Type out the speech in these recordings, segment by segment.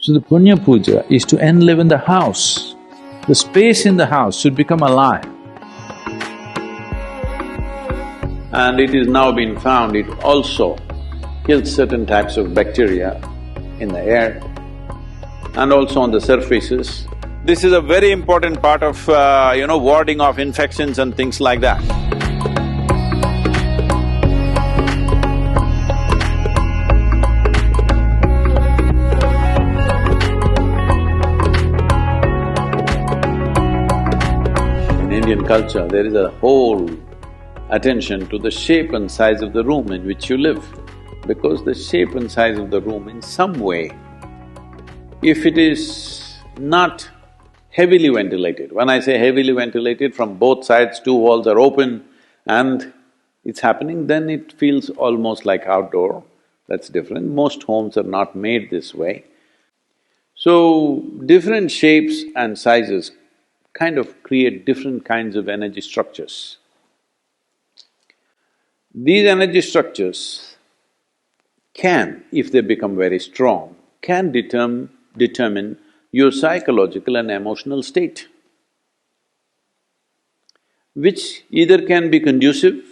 So the Punya Puja is to enliven the house. The space in the house should become alive. And it is now been found it also kills certain types of bacteria in the air and also on the surfaces. This is a very important part of, warding off infections and things like that. In Indian culture, there is a whole attention to the shape and size of the room in which you live, because the shape and size of the room in some way, if it is not heavily ventilated, when I say heavily ventilated, from both sides two walls are open and it's happening, then it feels almost like outdoor. That's different. Most homes are not made this way. So, different shapes and sizes kind of create different kinds of energy structures. These energy structures can, if they become very strong, can determine your psychological and emotional state, which either can be conducive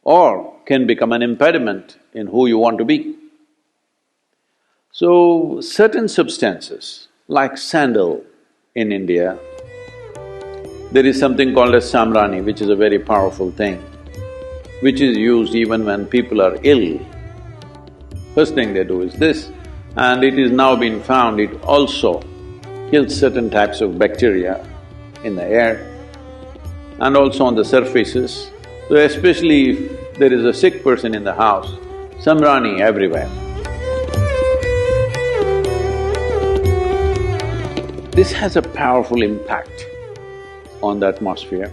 or can become an impediment in who you want to be. So, certain substances like sandal in India, there is something called as samrani, which is a very powerful thing, which is used even when people are ill. First thing they do is this, and it is now been found it also kills certain types of bacteria in the air and also on the surfaces. So especially if there is a sick person in the house, samrani everywhere. This has a powerful impact on the atmosphere.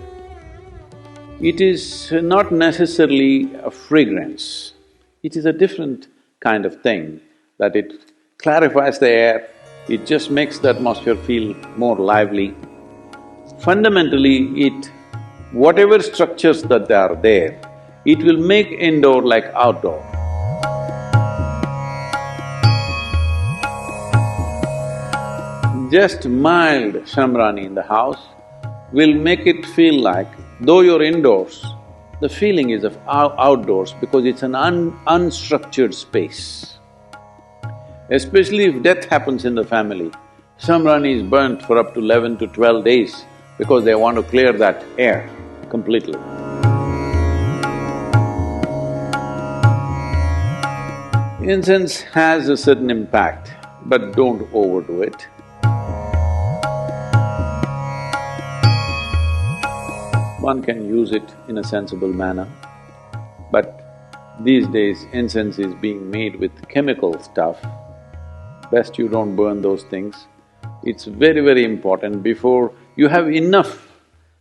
It is not necessarily a fragrance, it is a different kind of thing, that it clarifies the air, it just makes the atmosphere feel more lively. Fundamentally, whatever structures that are there, it will make indoor like outdoor. Just mild samrani in the house will make it feel like, though you're indoors, the feeling is of outdoors because it's an unstructured space. Especially if death happens in the family, samrani is burnt for up to 11 to 12 days because they want to clear that air completely. Incense has a certain impact, but don't overdo it. One can use it in a sensible manner, but these days incense is being made with chemical stuff. Best you don't burn those things. It's very, very important before you have enough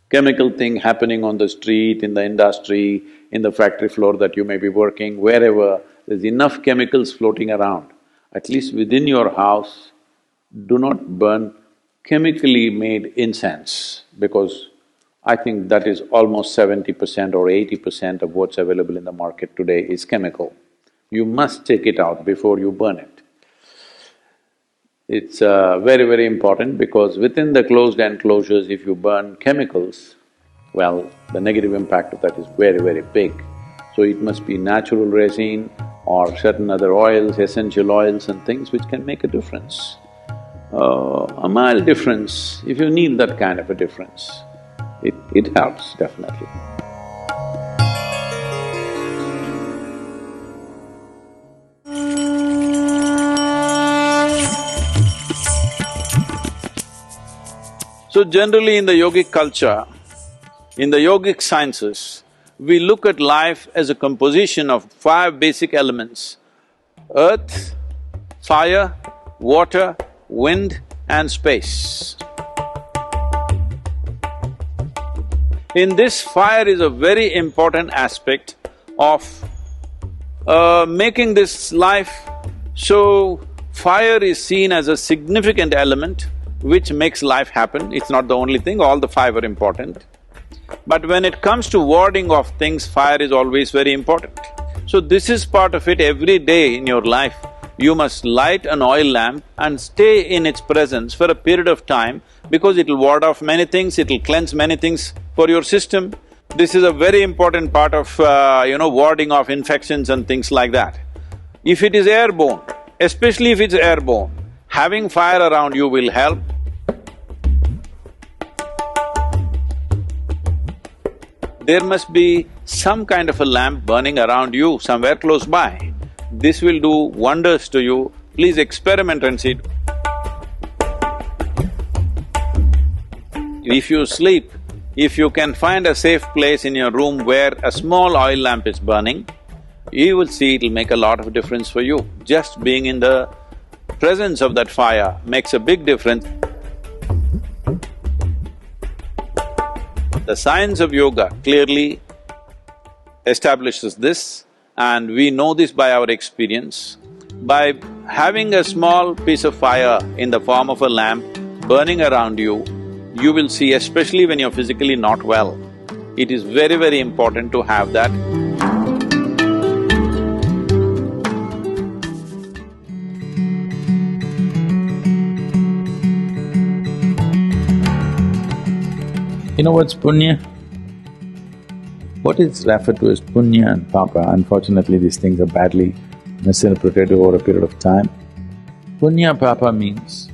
chemical thing happening on the street, in the industry, in the factory floor that you may be working, wherever there's enough chemicals floating around. At least within your house, do not burn chemically made incense, because I think that is almost 70% or 80% of what's available in the market today is chemical. You must take it out before you burn it. It's very, very important because within the closed enclosures, if you burn chemicals, well, the negative impact of that is very, very big. So it must be natural resin or certain other oils, essential oils and things which can make a difference. A mild difference, if you need that kind of a difference, it helps definitely. So generally in the yogic culture, in the yogic sciences, we look at life as a composition of 5 basic elements: earth, fire, water, wind and space. In this, fire is a very important aspect of making this life. So, fire is seen as a significant element which makes life happen. It's not the only thing, all the 5 are important. But when it comes to warding off things, fire is always very important. So this is part of it every day in your life. you must light an oil lamp and stay in its presence for a period of time because it'll ward off many things, it'll cleanse many things for your system. This is a very important part of, warding off infections and things like that. If it is airborne, especially if it's airborne, having fire around you will help. There must be some kind of a lamp burning around you somewhere close by. This will do wonders to you. Please experiment and see. If you sleep, if you can find a safe place in your room where a small oil lamp is burning, you will see it'll make a lot of difference for you. Just being in the presence of that fire makes a big difference. The science of yoga clearly establishes this, and we know this by our experience. By having a small piece of fire in the form of a lamp burning around you, you will see, especially when you're physically not well, it is very, very important to have that. You know what's punya? What is referred to as punya and papa, unfortunately these things are badly misinterpreted over a period of time. Punya papa means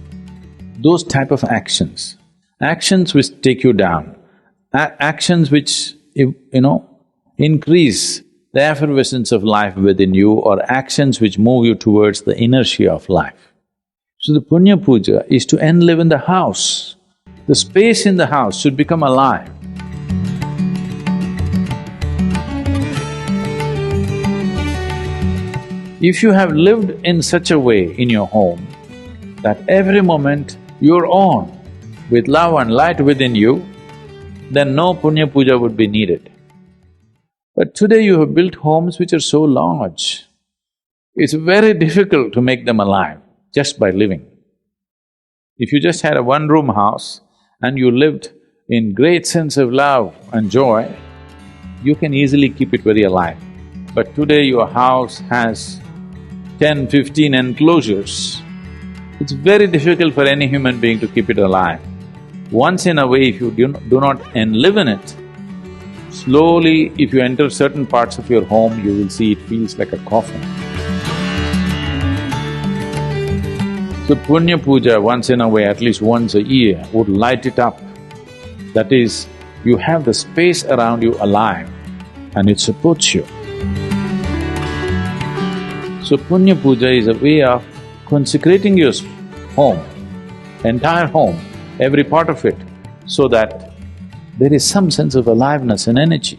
those type of actions, actions which take you down, actions which, increase the effervescence of life within you, or actions which move you towards the inertia of life. So the punya puja is to enliven the house. The space in the house should become alive. If you have lived in such a way in your home that every moment you're on with love and light within you, then no punya puja would be needed. But today you have built homes which are so large, it's very difficult to make them alive just by living. If you just had a one-room house and you lived in great sense of love and joy, you can easily keep it very alive. But today your house has 10, 15 enclosures. It's very difficult for any human being to keep it alive. Once in a way, if you do not enliven it, slowly if you enter certain parts of your home, you will see it feels like a coffin. So punya puja once in a way, at least once a year, would light it up. That is, you have the space around you alive and it supports you. So punya puja is a way of consecrating your home, entire home, every part of it, so that there is some sense of aliveness and energy.